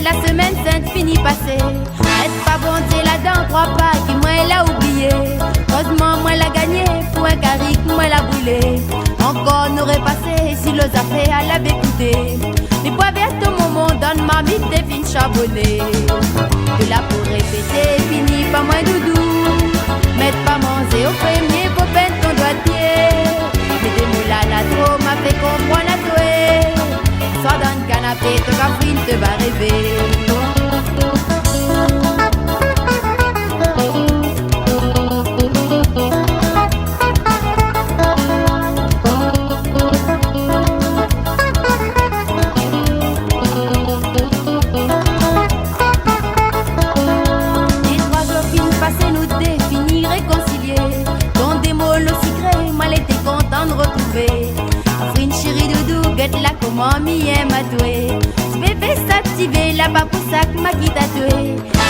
la semaine sainte finit passée. Est pas bon Dieu là-dedans, crois pas qu'il moi l'a oublié. Heureusement moi l'a gagné, pour un carrick moi l'a brûlé. Encore n'aurait passé si l'os a fait à la bécoutée. Mais pas vers ton moment, donne ma vie des fins charbonnées. De là pour répéter, fini pas moins doudou. Mettre pas manger au premier, pour peindre ton doigt de pied. Mettez-moi là, la trop, m'a fait comprendre à toi. Sois dans le canapé, ton cafrine te va rêver. Là comment m'y aime à toi. Bébé s'activer là-bas pour ça que m'a quitté à toi.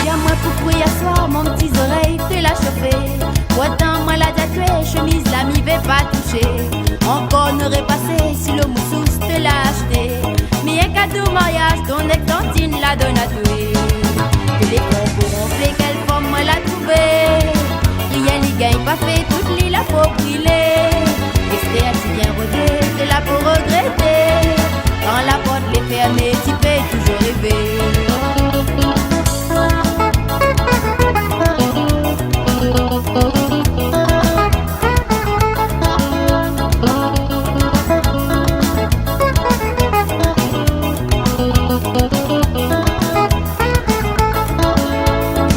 Y'a moi pour courir à soir, mon petit oreille te l'a chauffé. Pourtant moi la tatouée, chemise la m'y vais pas toucher. Encore n'aurait passé si le moussous te l'a acheté. Mais un cadeau mariage, ton ex-tantine la donne à toi. Que les cons pour ronfler, quelle forme moi l'a trouvé. Rien n'y gagne pas fait, toute l'île a pour brûler. Rester assis bien rodé, c'est là pour regretter. Quand la porte l'est fermée, tu peux toujours rêver.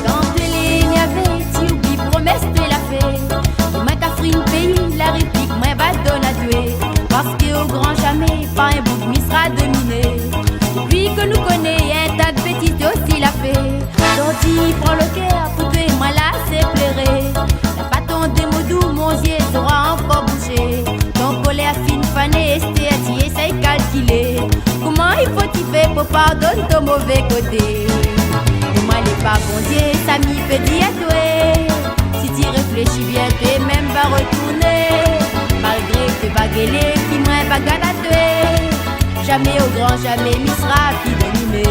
Dans deux lignes avec, tu oublies promesse de la fée. Pour ma Catherine pays, la réplique, moi va donner à tuer. Parce qu'au grand jamais, pas un bout de m'y sera dominé. Depuis que nous connaissons, un tas de bêtises aussi la fait. Sorti, prends le cœur, pour toi et moi là, c'est plairé. Y'a pas ton démo doux, mon yeux sera encore bouché. Ton collet à fine fanée, c'était à tirer, ça est calculé. Comment il faut t'y faire pour pardonner ton mauvais côté? Moi les pas bon Dieu, ça m'y fait dire à toi. Si tu réfléchis bien, tu même va retourner. Malgré que tu vas gueuler, qui moins va gâter. Jamais au grand, jamais m'y sera qui dominé.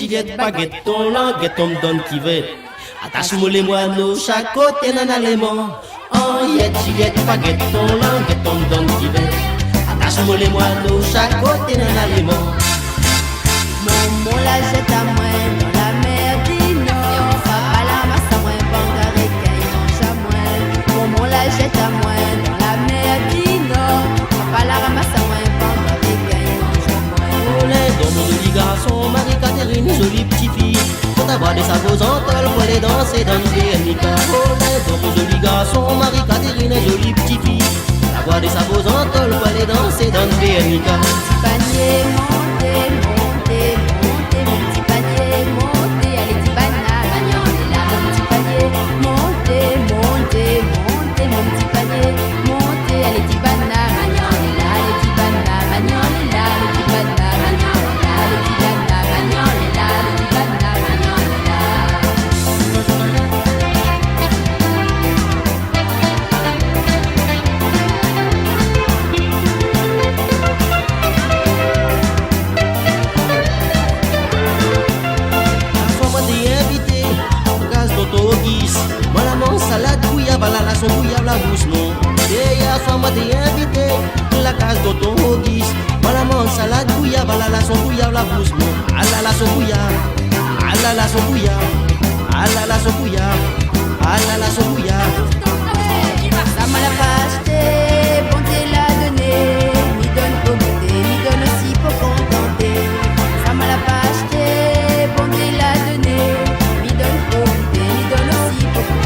Yet baguette ton langue ton donne qui veut. Attache-moi les moineaux, chaque côté n'en a les mots. Yet baguette ton langue ton donne qui veut. Attache-moi les moineaux, chaque côté n'en a les mots. Mon la jette à moi dans la mer d'Ino. Papa la masse à moi, bangaré qu'il mange à moi. Mon la jette à moi dans la mer d'Ino. Papa la ramasse à moi, bangaré qu'il mange à moi. Oh les dans mon joli garçon, Marie-Catherine, jolie petite fille. Faut avoir des sabots en tol pour aller danser dans le BNK. Oh les dans mon joli garçon, Marie-Catherine, jolie petite fille. Avoir des sabots en tol pour aller danser dans le BNK. Panier monté, monté, monté, mon petit panier monté, allez petit banane, magnon est là, mon petit panier monté, monté, monté, mon petit panier monté, allez petit banane, magnon est là, les petits bananes, magnon est là, les petits bananes, magnon est là, les petits bananes, magnon est là, les petits bananes, magnon est là. Moi la mon salade bouillable, la son bouillable la bouche non. Et hier soir moi t'ai invité la case d'auto guise. Moi la mon salade bouillable, la son bouillable la bouche non. Allah la son bouillable, Allah la son bouillable, Allah la son bouillable, Allah la son bouillable. Ça m'a la pas acheté, bon Dieu l'a donné. M'y donne pour goûter, m'y donne aussi pour contenter. Ça m'a la pas acheté, bon Dieu l'a donné. M'y donne pour goûter, m'y donne aussi pour contenter.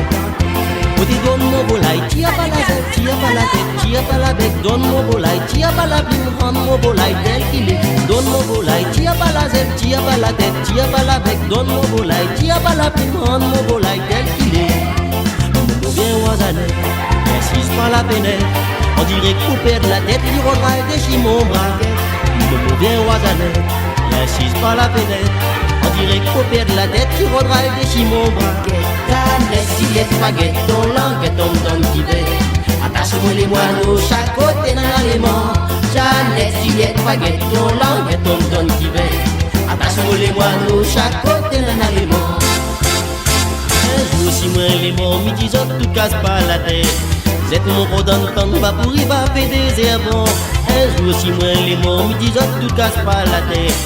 Donne mon volaille, tire pas la tête, tire pas la tête, tire pas la bec, donne mon volaille, tire tia pas la plume, rendre mon volaille tel qu'il est. Donne mon volaille, tia pas la zèle, tia pas la tête, tia pas la bec. Donne mon volaille, tia pas la plume, rendre mon volaille tel qu'il est. Mon bien oisanet, insiste par la fenêtre. On dirait qu'on perd la tête, il rendra déchire mon bras. Mon bien oisanet, insiste par la fenêtre. On dirait qu'on perd la tête, il rendra déchire mon bras. Canette, Juliette, baguette, ton langue, ton don qui va. Attache-moi les moineaux, chaque côté dans l'alément. Jeannette, Juliette, baguette, ton langue et ton don qui va. Attache-moi les moineaux, chaque côté dans l'alément. Un jour, si moi les morts, midi, tout casse pas la tête. C'est mon rodon, tant va pourrir, va faire des herbons. Un jour, si moi les morts, midi, tout casse pas la tête.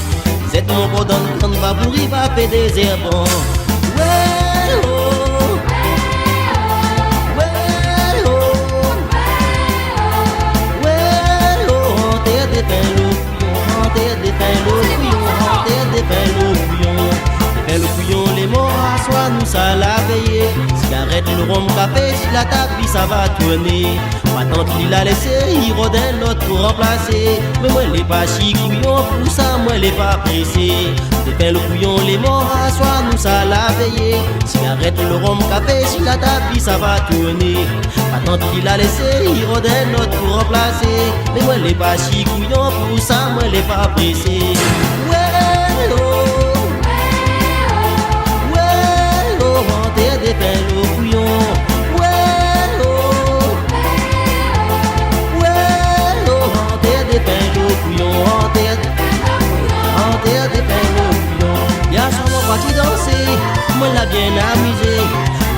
C'est mon rodon, tant va pourrir, va faire des herbons. Ouais, oh. Les morts à soi nous ça la veillé. Cigarette, le rhum, café, si la tapis ça va tourner. Ma tante il a laissé, il rodin l'autre pour remplacer. Mais moi les pas chicouillon, pour ça moi les pas pressé. Des le couillon, les morts à soi nous ça la veillé. Cigarette, le rhum, café, si la tapis ça va tourner. Ma tante il a laissé, il rodin l'autre pour remplacer. Mais moi les pas chicouillon, pour ça moi les pas pressé. Ouais, oh. Des pains le couillon, ouais oh, ouais oh, des pains le couillon, des pains le couillon. Y'a son mon parti danser, moi l'a bien amusé.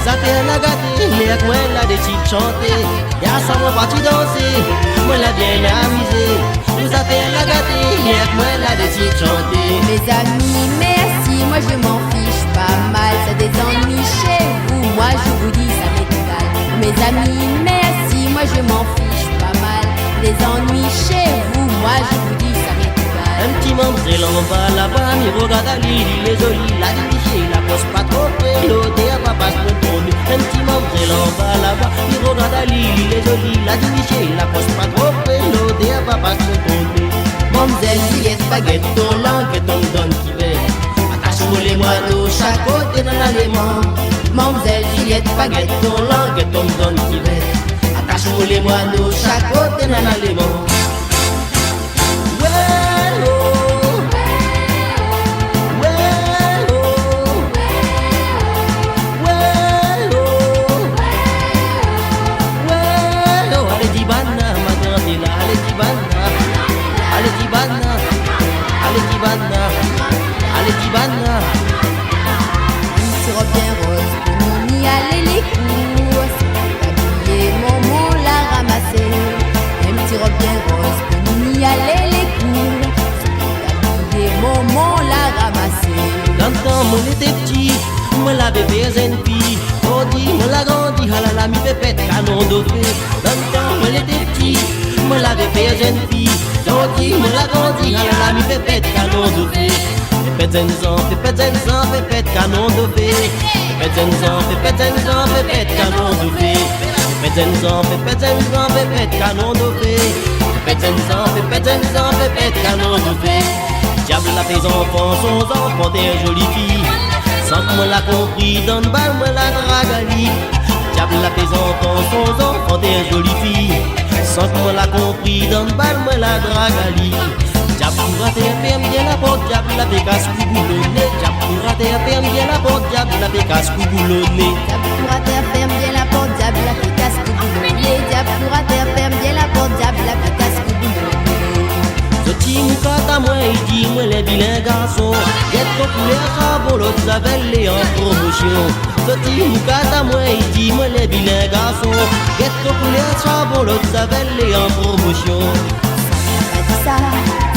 Ça fait la gâter, les avec moi l'a des petites chanter. Y'a son mon parti danser, moi l'a bien amusé. Nous a fait la gâter, les avec moi l'a des petites chanter. Mes amis, merci, moi je m'en fiche pas mal, ça des ennuis chez vous. Moi je vous dis ça m'est égal. Mes amis, merci, moi je m'en fiche pas mal. Les ennuis chez vous, moi je vous dis ça m'est égal. Un petit mamzelle en bas là-bas, mi regarde à l'île, il est joli, la dirigée, la poste pas trop près, l'autre à papa se tourne. Un petit mamzelle en bas là-bas, mi regarde à l'île, il est joli, la dirigée, la poste pas trop près, l'autre à papa se tourne. Mamzelle, Juliette, baguette, ton langue et ton don qui va. Attache-moi les moineaux, chaque côté dans l'alément. Mamzelle, Juliette, baguette, ton langue et ton don qui va. Attache-moi les moineaux, chaque côté dans l'alément. Ouais, oh, ouais, oh, ouais, oh, ouais, oh. Allez, Dibana, ma grande est là, allez, Dibana, allez, Dibana, allez, Dibana, allez, Dibana. Une petite robe bien rose pour nous y aller les courses. Habillé, maman l'a ramassé. Une petite robe bien rose pour nous y aller les courses. Habillé, maman l'a ramassé. Dans le temps, moi j'étais petit, moi la bébé une fille. On dit, moi la grandi, halala, mi pépette, canon d'offé. Dans le temps, moi j'étais petit, moi la bébé une fille. On dit, moi la grandi, halala, mi pépette, canon d'offé. Pépette zenzan, pépette canon d'offé. Pépette zenzan, pépette canon d'offé. Pépette zenzan, pépette canon d'offé. Pépette zenzan, pépette canon d'offé. Diable la fait enfants, son enfant des jolies filles. Sans que moi l'a compris, donne balle, moi la dragalie. Diable la fait enfants, son enfant des jolies filles. Sans que moi l'a compris, donne balle, moi la dragalie. Diable pour rater, ferme bien la porte, diable la bécasse couboulonnée. Diable pour rater, ferme bien la porte, diable la bécasse couboulonnée. Diable pour rater, ferme bien la porte, diable la bécasse couboulonnée. Diable pour rater, ferme bien la porte, diable la bécasse couboulonnée. Zoti moukata moi, il dit moi les vilains garçons. Get ton couleur carbone, l'autre zavelle en promotion. Zoti moukata moi, il dit moi les vilains garçons. Get ton couleur carbone, l'autre zavelle en promotion. Ça,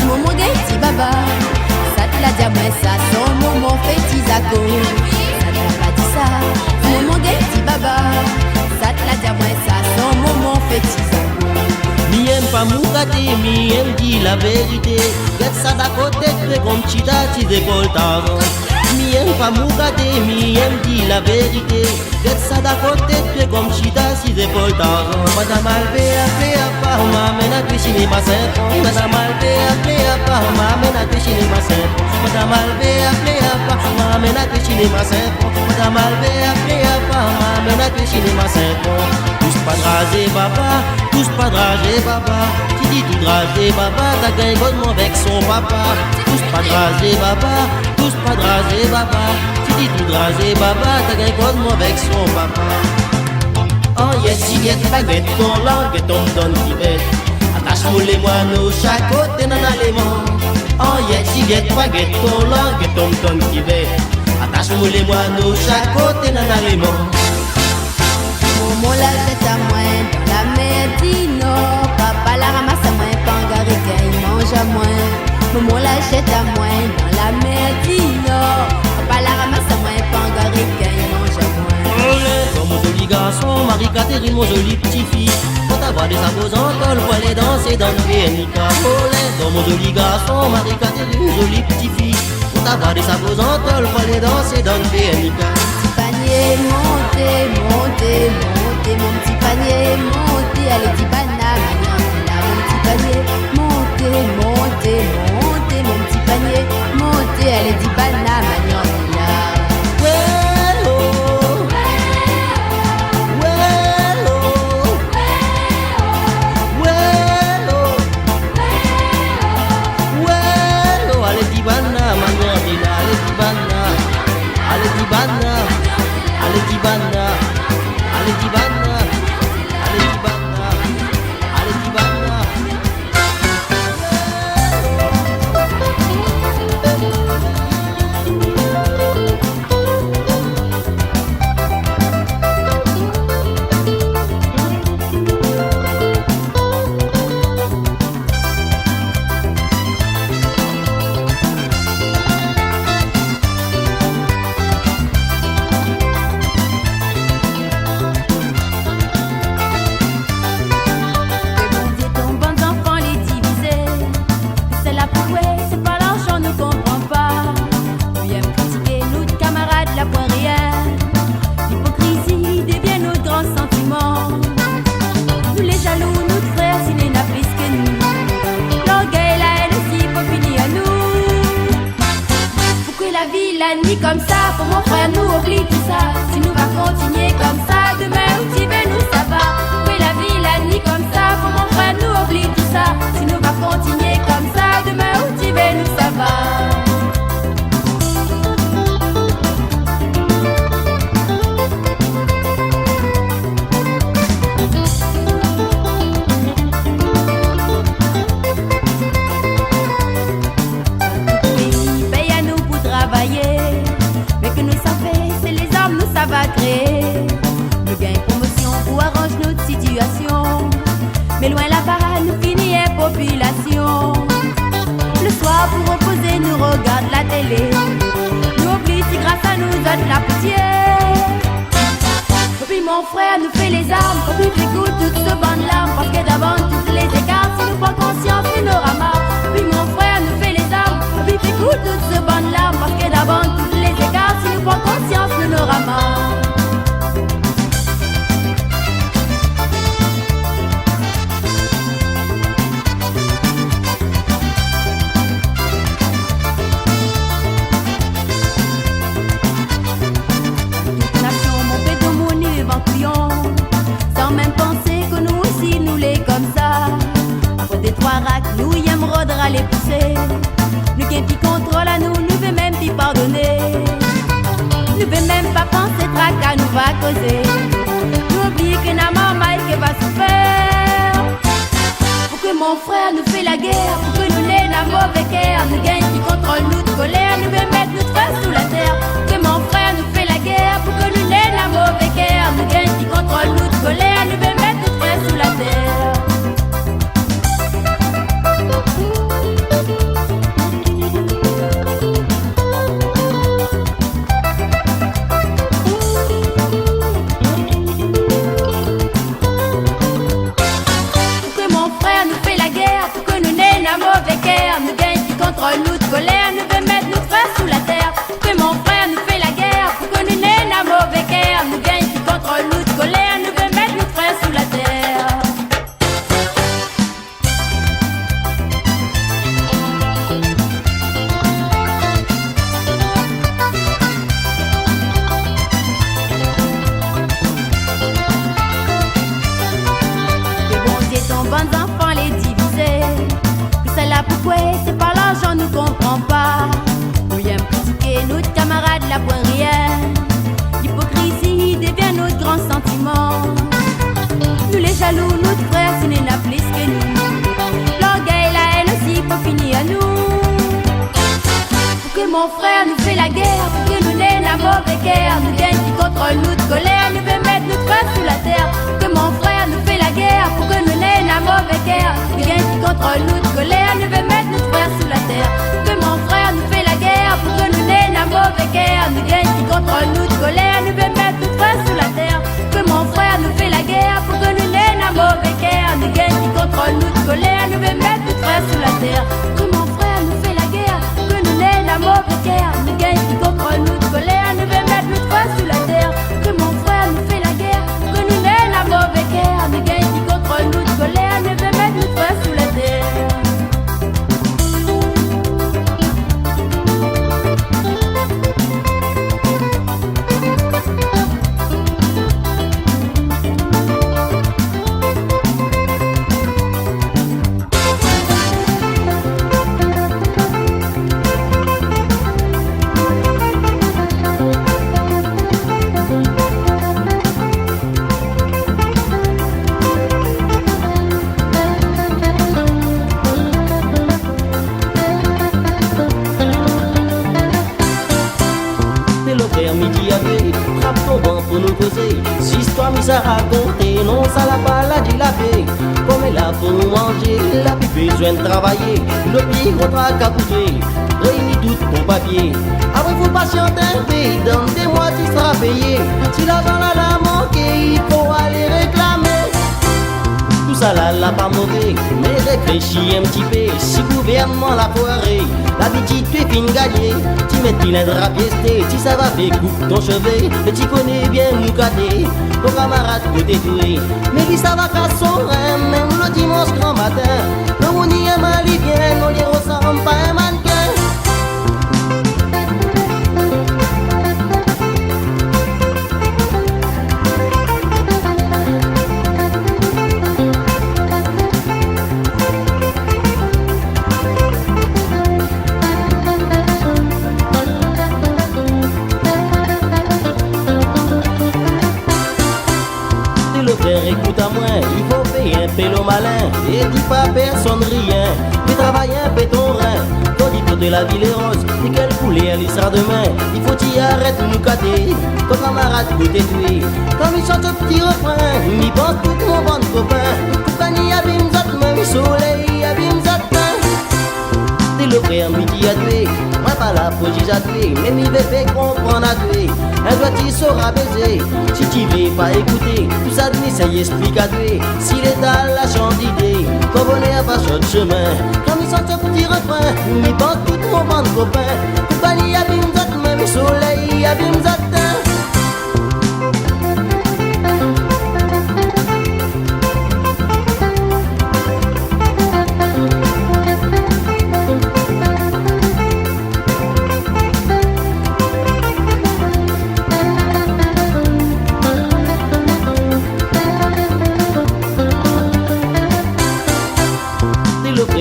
maman Getty Baba, ça te l'a dit à moi ça, son maman fait Tizako. Ça te l'a pas dit ça, maman Getty Baba, ça te l'a dit à moi ça, son maman fait Tizako. Mi aime pas moukate, mi aime dit la vérité. Get ça d'à côté, très comme chita, tes épaules t'avant. Mi aime pas mougadé, mi elle me dit la vérité. D'être ça d'à côté de pied comme chita, si épaules d'argent. Madame Albé, appelé à part, m'amène à tout cinéma Saint-Pont. Madame Albé, appelé à part, m'amène à tout cinéma Saint-Pont. Madame Albé, appelé à part, m'amène à tout cinéma Saint-Pont. Madame Albé, appelé à part, m'amène à tout cinéma Saint-Pont. Tous pas dragé, papa, tous pas dragé, papa. Qui dit tout dragé, papa, t'as gagné bonnement avec son papa. Tous pas dragé, papa, tous pas dragé, papa. Qui dit tout dragé, papa, t'as gagné bonnement avec son papa. Oh yes, yes, baguette, ton langue, ton don qui bête. Attache-moi les moineaux, chaque côté dans l'alément. Oh yes, yes, baguette, ton langue, ton don qui bête. Attache-moi les moineaux, chaque côté dans l'alément. Momo la jette à moi dans la mer d'Ino. Papa la ramasse à moi, Pangari qu'il mange à moi. Momo la jette à moi dans la mer d'Ino. Papa la ramasse à moi, Pangari qu'il mange à moi. Comme mon joli garçon, Marie-Catherine, mon joli petit-fils. Quand t'as des imposantes, pour aller danser dans le PNK. Comme mon joli garçon, Marie-Catherine, mon joli petit-fils. Quand t'as des imposantes, pour aller danser dans le PNK. Panier, montez, montez, montez, mon petit panier, montez, allez, petit banane, là, mon petit panier, montez, montez, montez, mon petit panier, montez, allez, petit banane, là. Wello, wello, wello, wello, allez, petit banane, allez, petit banane, allez, petit banane. Allez Dibana, allez Dibana, allez Dibana, allez Dibana. Comme ça, pour mon frère nous oublie tout ça. Si nous va continuer comme ça, demain où tu veux nous ça va. Oui la vie, la nuit comme ça, pour mon frère nous oublie tout ça. Si nous va continuer comme ça, demain où tu veux nous ça va. Le gain promotion pour arranger notre situation. Mais loin là-bas, nous finit population. Le soir pour reposer, nous regarde la télé. Nous oublie si grâce à nous donne la poussière. Et puis mon frère nous fait les armes. Et puis écoute toute ce bande larmes. Parce que d'avant toutes les écarts, si nous prend conscience, il n'aura marre. Et puis mon frère nous fait les armes. Et puis écoute toute ce bande larmes. Parce que d'avant toutes les écarts, si nous prend conscience, il n'aura marre. Sans même penser que nous aussi nous les comme ça. Après des trois racks, nous y aimerons à les pousser. Nous qui contrôle à nous, nous veut même pas pardonner. Nous veut même pas penser trac à nous va causer. Nous oublions que n'a maman qui va souffrir. Pour que mon frère nous fait la guerre, pour que nous n'ayons la mauvaise guerre. Nous gagne qui contrôle notre colère, nous veut mettre notre face sous la terre. Que mon frère nous fait la guerre, pour que nous n'ayons la mauvaise guerre. Nous gagne qui contrôle notre colère, nous veut mettre notre face sous la terre. Nous gagne qui contrôle notre colère, nous veut mettre notre face sous la terre. Que mon mon frère nous fait la guerre, pour que nous n'ayons la mauvaise guerre. Nous gagne qui contrôle nous de colère, nous veut mettre notre face sous la terre. Que mon frère nous fait la guerre, pour que nous n'ayons la mauvaise guerre. Nous gagne qui contrôle nous de colère, nous veut mettre notre frère sous la terre. Que mon frère nous fait la guerre, pour que nous n'ayons la mauvaise guerre. Nous gagne qui contrôle nous de colère, nous veut mettre notre frère sous la terre. Que mon frère nous fait la guerre, pour que nous n'ayons la mauvaise guerre. Nous gagne qui contrôle nous de colère, nous veut mettre notre frère sous la terre. Que mon frère nous fait la guerre, pour que nous n'ayons la mauvaise guerre. Nous gagne qui contrôle nous de colère, nous veut mettre notre frère sous la terre. Que mon frère nous fait la guerre, pour que nous n'ayons la mauvaise guerre. Nous gagne qui contrôle nous de colère, nous veut mettre notre frère sous la terre. Si histoire mise à raconter, non ça la maladie la paix. Comme elle a pour nous manger, la plus besoin de travailler. Le pire contre qu'à bouger, réunis tout ton papier. Après faut patienter un peu, dans des mois tu seras payé. Si l'argent là l'a manqué, il faut aller réclamer. Tout ça là l'a pas mauvais, mais réfléchis un petit peu. Si gouvernement l'a foiré, l'habitude tu es fin gagné. Tu mets plein de rapiesté, si ça va faire coupe ton cheveu. Mais tu connais bien nous gâter, ton camarade peut détruire. Mais lui ça va qu'à son rein, même le dimanche grand matin. Le monde y est mal, il vient, on les ressemble pas un mannequin. Écoute à moi, il faut payer un pélo malin. Et dis pas à personne rien, fais travailler un peu ton rein. Tandis que la ville est rose, et quelle couleur il sera demain. Il faut t'y arrêter de nous cater, ton camarade peut t'étuer. Comme il chante un petit refrain, il pense tout mon bon copain. Compagnie abîme zat, même soleil abîme zat. T'es le frère midi à tuer, moi pas la police à tuer. Même il veut faire comprendre à tuer. Un doigt tu sauras baiser, si tu veux pas écouter. Tout ça ça y explique à tuer. Si l'État la change d'idée, ton bonheur va sur le chemin. Comme il chante un petit refrain, il pense tout mon bon copain. Compagnie abîme zat, même soleil abîme zat.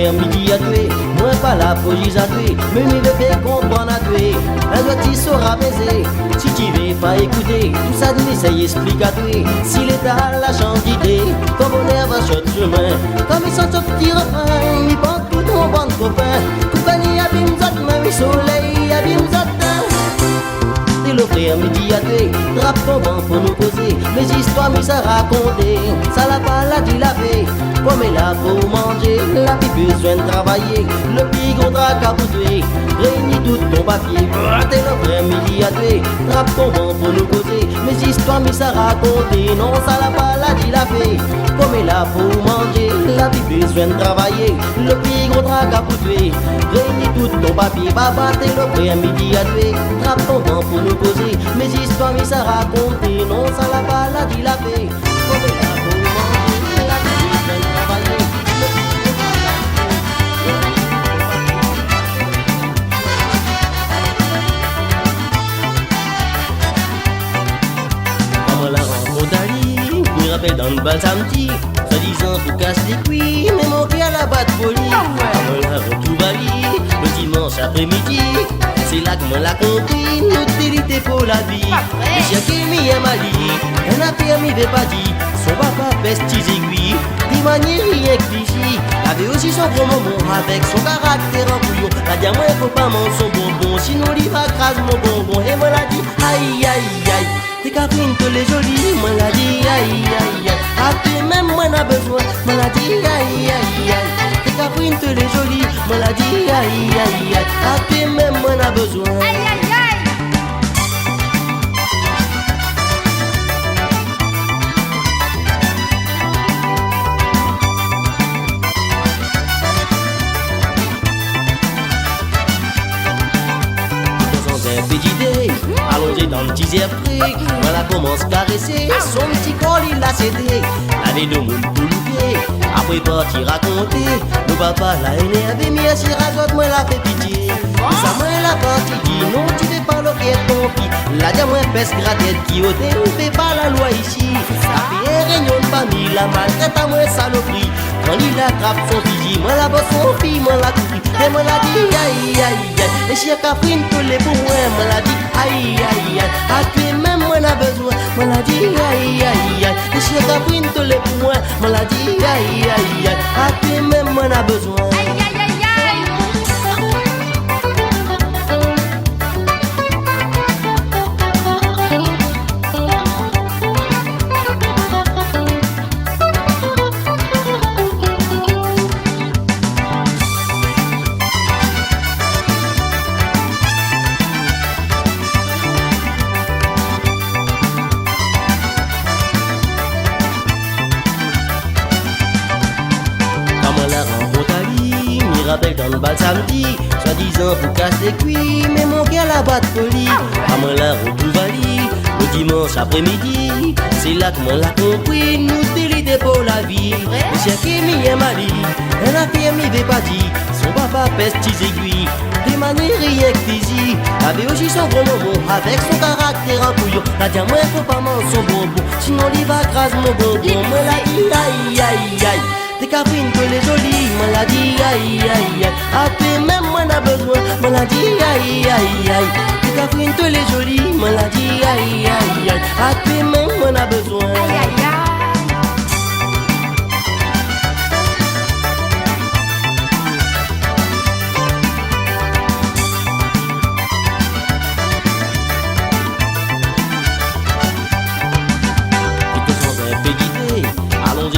Midi à tuer, moi pas la police à tuer, mais il veut faire comprendre à tuer. Un doigt tu sauras baiser, si tu veux pas écouter. Tout ça ça y explique à tuer. Si l'État la change d'idée, ton bonheur va sur le chemin. Comme il chante un petit refrain, il pense tout mon bon copain. Compagnie abîme zat, même soleil abîme zat. T'es le frère midi à tuer, drape ton vent pour nous poser. Les histoires mises à raconter, ça la maladie la paix. Comme elle a pour manger, la plus besoin de travailler. Le plus gros drac à bouger, réunis tout ton papier. T'es le frère midi à tuer, drape ton vent pour nous causer. Mes histoires mises à raconter, non ça la maladie la paix. Comme elle a pour manger, la plus besoin de travailler. Le plus gros drac à bouger, réunis tout ton papier. Baba t'es le frère midi à tuer, drape ton vent pour nous causer. Mes histoires mises à raconter, non ça la maladie la paix. Comme elle a pour manger, la plus besoin de travailler. Comme la rencontre Ali, me rappelle dans le bal samedi. Soi-disant pour casse les cuits, mais mon cœur la bat de folie. Comme la retrouve Ali, le dimanche après-midi. C'est là que moi l'a compris, l'utilité pour la vie. Mais j'ai mis à Mali, un affaire m'y veut pas dit. Son papa peste aiguilles, manière rien que d'ici. Avait aussi son gros moment avec son caractère en couillon. La diamant faut pas manger son bonbon, sinon il va craser mon bonbon. Et moi l'a dit aïe aïe aïe, t'es Catherine que les jolies. Moi l'a dit aïe aïe aïe, à toi même moi n'a besoin. Moi l'a dit aïe aïe aïe, t'es Catherine que les jolies. Moi l'a dit aïe aïe aïe, à toi même moi n'a besoin. Aïe aïe aïe. Allongé dans le petit air frais, voilà commence à caresser. Son petit col il l'a cédé. Avait deux moules pour louper. Après parti raconter, le papa l'a énervé, mais si rajoute moi l'a fait pitié. Ça moi la partie dit non tu fais pas le quai ton fille. La diamant pèse gratette qui ôte, on fait pas la loi ici. Ça fait un réunion de famille, la maltraite à moi saloperie. Quand il attrape son fusil, moi la bosse son fille, moi la couille. Et moi la dit aïe aïe aïe, et si Catherine que les pour moi, moi la dit aïe aïe aïe, à toi même moi n'a besoin. Moi la dit aïe aïe aïe, et si Catherine que les pour moi, moi la dit aïe aïe aïe, à toi même moi n'a besoin. Aïe aïe aïe aïe. Rappelle dans le bal samedi, soi-disant pour casser les cuits, mais mon gars la bat de folie. À moi la retrouve à lit, le dimanche après-midi, c'est là que moi l'a compris, nous délidés pour la vie. Monsieur Kémy est mali, elle a fait m'y pas dit, son papa pèse tes aiguilles, des manières rien que d'ici. Avait aussi son gros moment, avec son caractère en couillon. La diamant faut pas manger son bonbon, sinon il va craser mon bonbon. Moi la dit aïe aïe aïe, t'es Catherine que les jolies, moi la dit aïe aïe aïe, à toi même moi n'a besoin. Moi la dit aïe aïe aïe, t'es Catherine que les jolies, moi la dit aïe aïe aïe, à toi même moi n'a besoin. Aïe aïe aïe.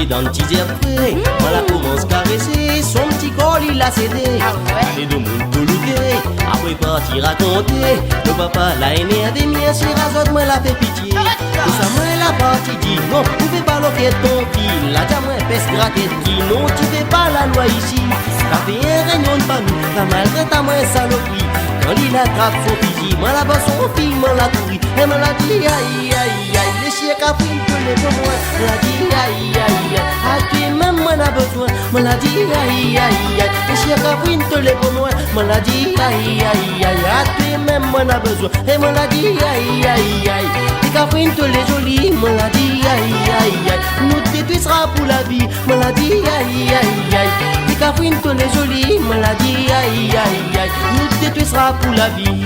Dans le petit air frais, voilà commence à caresser. Son petit col il a cédé. Les deux moules pour louper. Après parti raconter, le papa l'a énervé, mais si rasote moi l'a fait pitié. Et ça moi la partie dit non, tu fais pas l'objet de ton fille. La diamant pèse gratette qui non, tu fais pas la loi ici. T'as fait un réunion de famille, t'as maltraité à moi saloperie. Quand il attrape son fusil, moi la bosse son fille, moi la couille. Et moi la dit aïe aïe aïe, les chiens Catherine que les pour moi. Moi la dit aïe aïe aïe, à toi même moi n'a besoin. Moi la dit aïe aïe aïe, les chiens Catherine que les pour moi. Moi la dit aïe aïe aïe, à toi même moi n'a besoin. Et moi la dit aïe aïe aïe, les Catherine que les jolies. Moi la dit aïe aïe aïe, nous détruisera pour la vie. Moi la dit aïe aïe aïe, les Catherine que les jolies. Moi la dit aïe aïe aïe, nous détruisera pour la vie.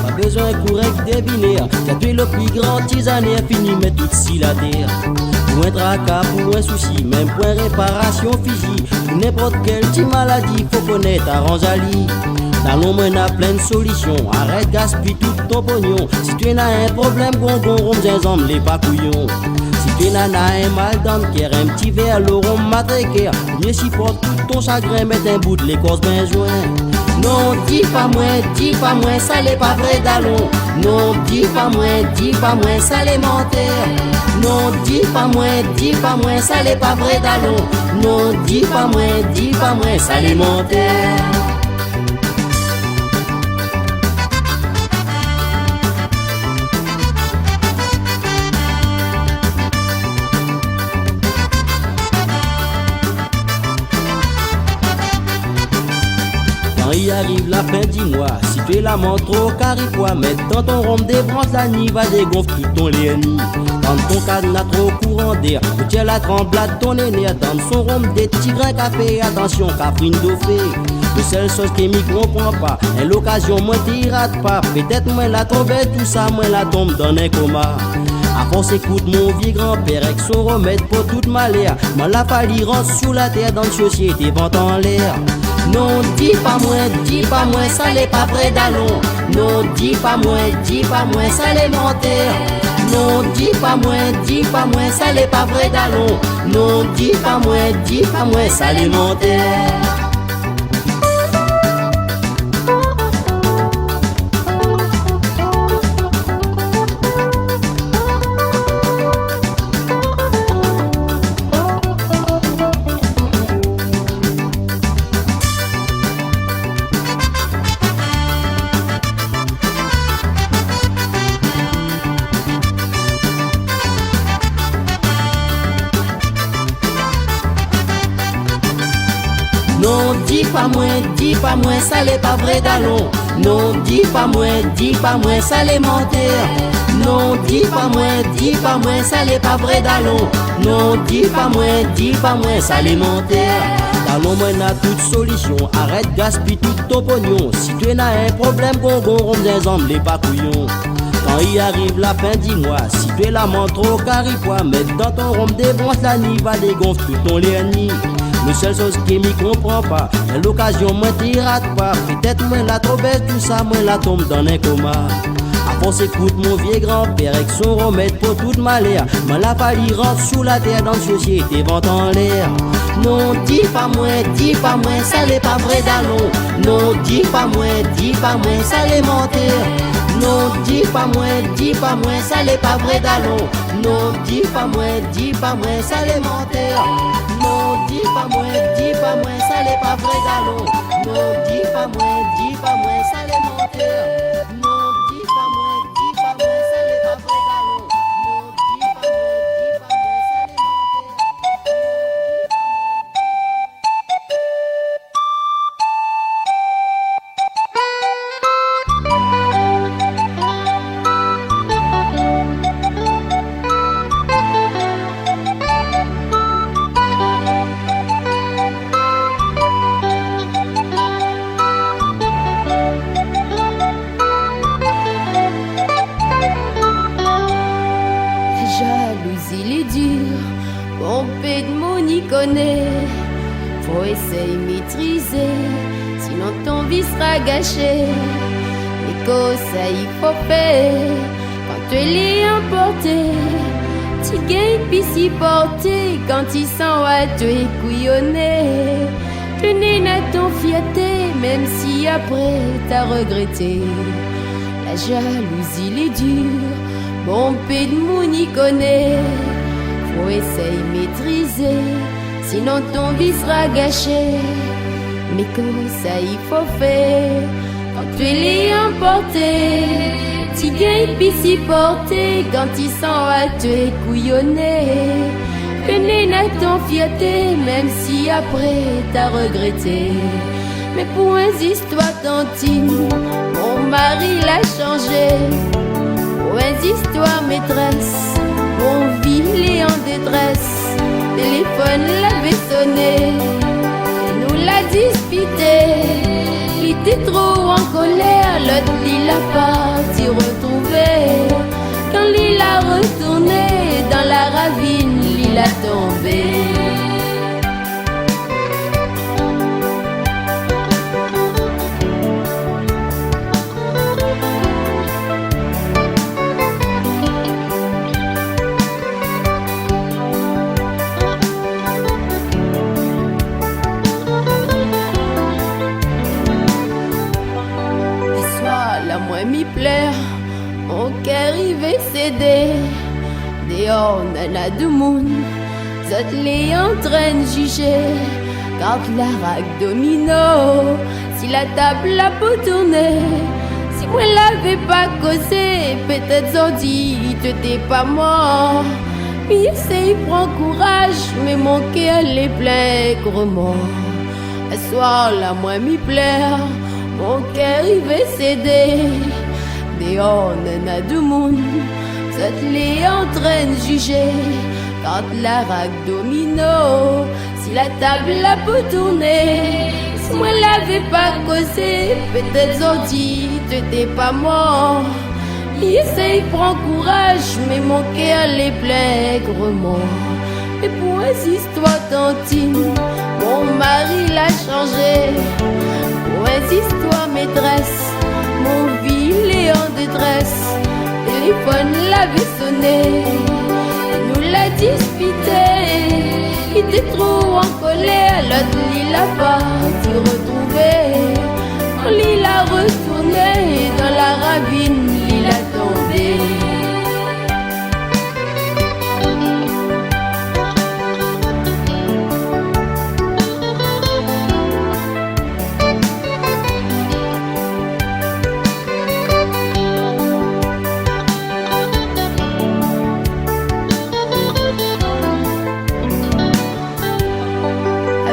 Pas besoin correct deviner, t'as tué le plus grand tisaner, fini mais tout si la terre. Pour un tracas, pour un souci, même pour une réparation physique, pour n'importe quelle petite maladie, faut connaître à Ranzali. Dans l'ombre, on a plein de solutions, arrête gaspille tout ton pognon. Si tu as un problème, gongon, rhum, les pas couillons. Si tu as un mal dans le cœur, un petit verre, le rhum matraquer, mieux supporte tout ton chagrin, mettre un bout de l'écorce bien joint. Non, dis pas moins, ça n'est pas vrai d'allons. Non, dis pas moins, ça l'est menteur. Non, dis pas moins, ça n'est pas vrai d'allons. Non, dis pas moins, ça l'est menteur. fin, dis-moi, si tu es la montre au caripois, mets dans ton rhum des branches, la nuit va dégonfler tout ton léni. Dans ton cadenas trop courant d'air, où tu la tremblade ton aîné, dans son rhum des tigres café, attention, Catherine Dauphin. Le seul chose qui m'y comprend pas, et l'occasion moi t'y rate pas, peut-être moi la tombe, tout ça, moi la tombe dans un coma. A force écoute mon vieux grand-père avec son remède pour toute malheur. Moi la falli rentre sous la terre dans la société vent en l'air. Non, dis pas moins, ça l'est pas vrai d'allons. Non, dis pas moins, ça l'est menteur. Non, dis pas moins, ça l'est pas vrai d'allons. Non, dis pas moins, ça l'est menteur. Non, dis pas moins, ça l'est pas vrai d'allons. Non, dis pas moins, ça l'est menteur. Non, dis pas moins, ça l'est pas vrai d'allons. Non, dis pas moins, ça l'est menteur. D'allons, moi n'a toute solution, arrête gaspille tout ton pognon. Si tu n'as un problème, gongon, rond des hommes, les pas couillons. Quand il arrive la fin, dis-moi, si tu es la montre au caripois, mets dans ton rhum des branches, la nuit va dégonfler tout ton léni. Le seul chose qui m'y comprend pas, et l'occasion moi t'y rate pas, peut-être moi la trop bête, tout ça moi la tombe dans un coma. A force écoute mon vieux grand-père avec son remède pour toute malheur, moi la falli rentre sous la terre dans la société vent en l'air. Non, dis pas moins, ça l'est pas vrai d'allons. Non, dis pas moins, ça l'est menteur. Non, dis pas moins, ça l'est pas vrai d'allons. Non, dis pas moins, ça l'est menteur. Non, dis pas moins, ça l'est pas vrai d'allons. Non, dis pas moins, ça l'est menteur. Non, dis pas moins, ça l'est pas vrai d'allons. Non, dis pas moins, ça l'est Pompée de mon y connaît, faut essayer maîtriser, sinon ton vie sera gâché. Les conseils il faut faire, quand tu l'es emporté, tu gagnes puis s'y porter, quand tu sens à tu es couillonné. Tu n'es à ton fierté, même si après t'as regretté. La jalousie les dure, Pompée de mon y connaît. Faut essayer maîtriser, sinon ton vie sera gâché. Mais comme ça il faut faire, quand tu l'es emporté, tu gagnes puis s'y porter, quand tu sens à tu es couillonné. Que n'est à ton fierté, même si après t'as regretté. Mais pour une histoire d'intime, mon mari l'a changé. Pour une histoire maîtresse, mon vie est en détresse. Téléphone l'avait sonné, et nous l'a disputé. Il était trop en colère, l'autre il l'a pas s'y retrouvé. Quand il a retourné dans la ravine, il a tombé. M'y plaire, mon cœur il va céder. Dehors, nana de monde, zot les en train de juger. Quand la raque domino, si la table la peut tourner. Si moi l'avais pas causé, peut-être ont dit que t'es pas mort. Puis essaye, prends courage, mais mon cœur les plein gourmand. Un soir, la moi m'y plaire, mon cœur il va céder. Dehors, nana du monde, cette les en train de juger. Quand la raque domino, si la table la peut tourner, si moi l'avais pas causé, peut-être Zodi, tu t'es pas mort. Il essaye, prend courage, mais mon cœur les plaît grement. Et pour une histoire d'intime, mon mari l'a changé. Pour une histoire maîtresse, mon vie il est en détresse. Téléphone l'avait sonné, nous l'a disputé. Il était trop en colère, l'autre il l'a pas dû retrouver. Quand il a retourné dans la ravine, il a tombé.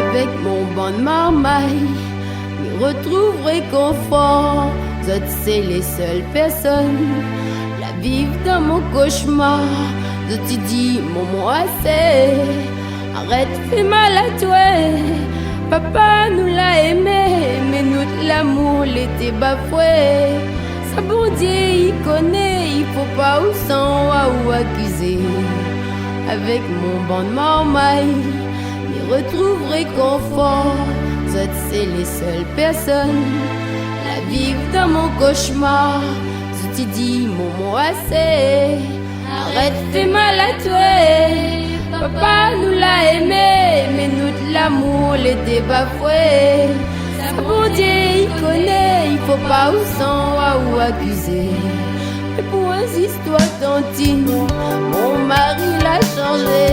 Avec mon bon de marmaille, je retrouverai confort. C'est les seules personnes la vivre dans mon cauchemar. Je te dis, maman, assez. Arrête, fais mal à toi. Papa nous l'a aimé, mais notre l'amour l'était bafoué. Sa bon Dieu, il connaît, il faut pas ou sans ou accuser. Avec mon bon de marmaille, je retrouverai confort. C'est les seules personnes la vivre dans mon cauchemar. Je te dis, maman, assez. Arrête, fais mal à toi. Papa nous l'a aimé, mais notre l'amour l'était bafoué. Sa bon Dieu, il connaît, il faut pas ou sans ou accuser. Et pour une histoire d'intime, mon mari l'a changé.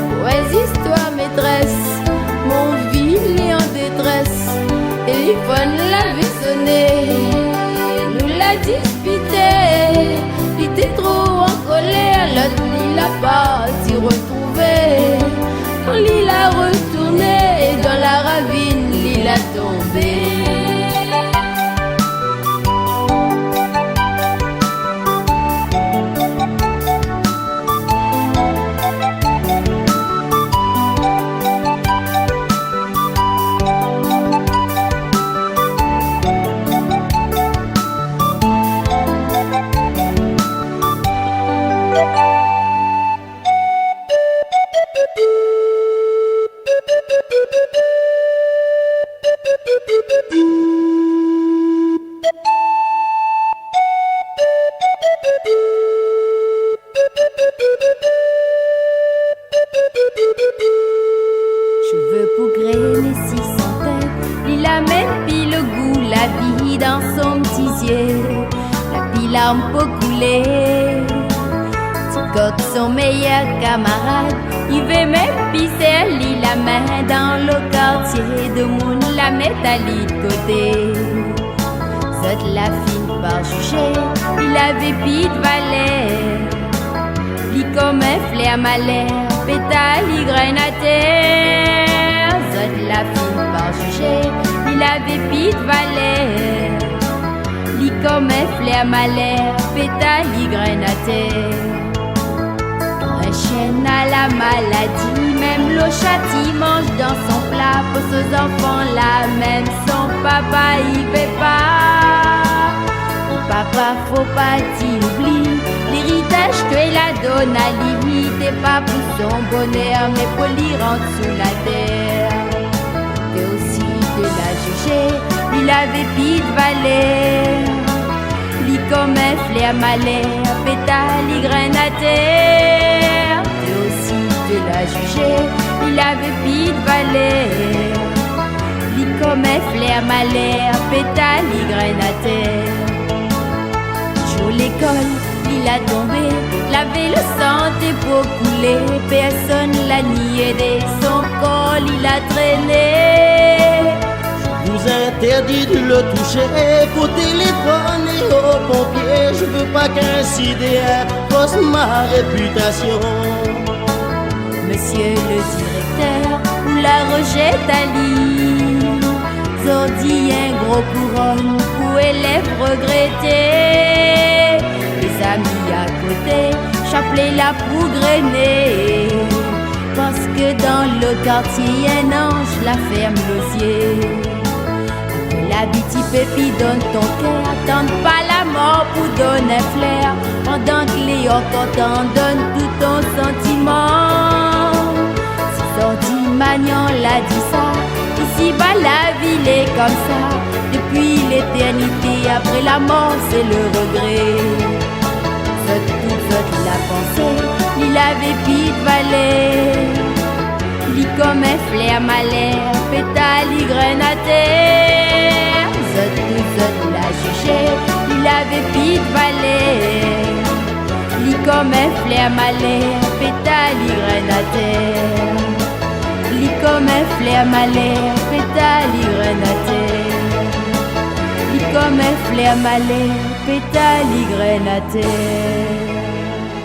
Pour une histoire maîtresse, mon vie il est en détresse. Téléphone l'avait sonné, nous l'a disputé. Il était trop en colère, l'autre il l'a pas dû retrouver. Quand il a retourné dans la ravine, il a tombé. Je veux pougrer les 600 têtes, il amène puis le goût, la vie dans son petit yeux. La pile larme peut couler. Ticoc, son meilleur camarade, il veut même pisser, il la main dans le quartier de monde, la met à de côté. Zot la fine par juger, il avait pis de valeur. Li comme un flair malheur, pétale, il graine à terre. Zot la fine par juger, il avait pis de valeur. Li comme un flair malheur, pétale, il graine à terre. Un chien à la maladie, même le chat mange dans son plat. Pour ces enfants-là, même son papa, il veut pas. Papa, faut pas t'oublier. L'héritage que la donne à lui, t'es pas pour son bonheur, mais pour l'y rendre sous la terre. T'es aussi de la juger, il avait pis de valeur. Lui comme un flair malheur, pétale, il graine à terre. T'es aussi de la juger, il avait pis de valeur. Lui comme un flair malheur, pétale, il graine à terre. Jour l'école, il a tombé, lavé le sang des peaux coulées. Personne l'a ni aidé, son col il a traîné. Je vous interdis de le toucher, faut téléphoner aux pompiers. Je veux pas qu'un CDR fausse ma réputation. Monsieur le directeur, ou la rejette à lit. sorti un gros couronne pour élèves regrettés. Les amis à côté, chapelet là pour grainer. Parce que dans le quartier, un ange la ferme l'osier. La biti pépi donne ton cœur, attends pas la mort pour donner un flair. Pendant que les autres t'en donnent tout ton sentiment. Si sorti Magnan l'a dit ça, ici bas la ville est comme ça. Depuis l'éternité, après la mort c'est le regret. Toute la pensée, il avait pis de valet. Li comme un flair malheur, pétale, il graine à terre. Toute la jugé, il avait pis de valet. Li comme un flair malheur, pétale, il graine à terre. Li comme un flair malheur, pétale, il graine à terre. Li comme un flair malheur, pétale, il graine à terre.